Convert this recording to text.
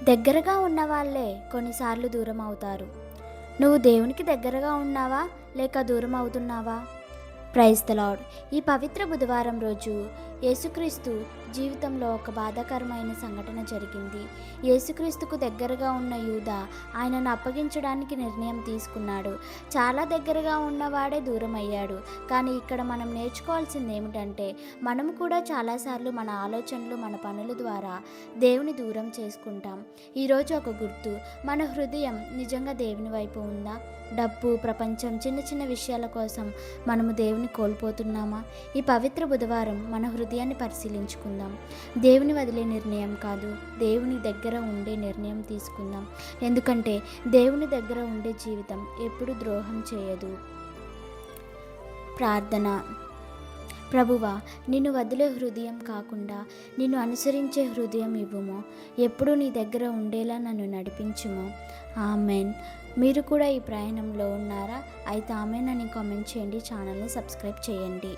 దగ్గరగా ఉన్నవాళ్ళే కొన్నిసార్లు దూరం అవుతారు. నువ్వు దేవునికి దగ్గరగా ఉన్నావా లేక దూరం అవుతున్నావా? Praise the lord. ఈ పవిత్ర బుధవారం రోజు యేసుక్రీస్తు జీవితంలో ఒక బాధాకరమైన సంఘటన జరిగింది. యేసుక్రీస్తుకు దగ్గరగా ఉన్న యూదా ఆయనను అప్పగించడానికి నిర్ణయం తీసుకున్నాడు. చాలా దగ్గరగా ఉన్నవాడే దూరం అయ్యాడు. కానీ ఇక్కడ మనం నేర్చుకోవాల్సింది ఏమిటంటే, మనం కూడా చాలాసార్లు మన ఆలోచనలు, మన పనుల ద్వారా దేవుని దూరం చేసుకుంటాం. ఈరోజు ఒక గుర్తు: మన హృదయం నిజంగా దేవుని వైపు ఉందా? డబ్బు, ప్రపంచం, చిన్న చిన్న విషయాల కోసం మనము దేవుని కోల్పోతున్నామా? ఈ పవిత్ర బుధవారం మన హృదయాన్ని పరిశీలించుకుందాం. దేవుని వదిలే నిర్ణయం కాదు, దేవుని దగ్గర ఉండే నిర్ణయం తీసుకుందాం. ఎందుకంటే దేవుని దగ్గర ఉండే జీవితం ఎప్పుడు ద్రోహం చేయదు. ప్రార్థన. ప్రభువా, నిన్ను వదిలే హృదయం కాకుండా నిన్ను అనుసరించే హృదయం ఇవ్వుము. ఎప్పుడూ నీ దగ్గర ఉండేలా నన్ను నడిపించుము. ఆమెన్. మీరు కూడా ఈ ప్రయాణంలో ఉన్నారా? అయితే ఆమెన్ అని కామెంట్ చేయండి. ఛానల్ని సబ్స్క్రైబ్ చేయండి.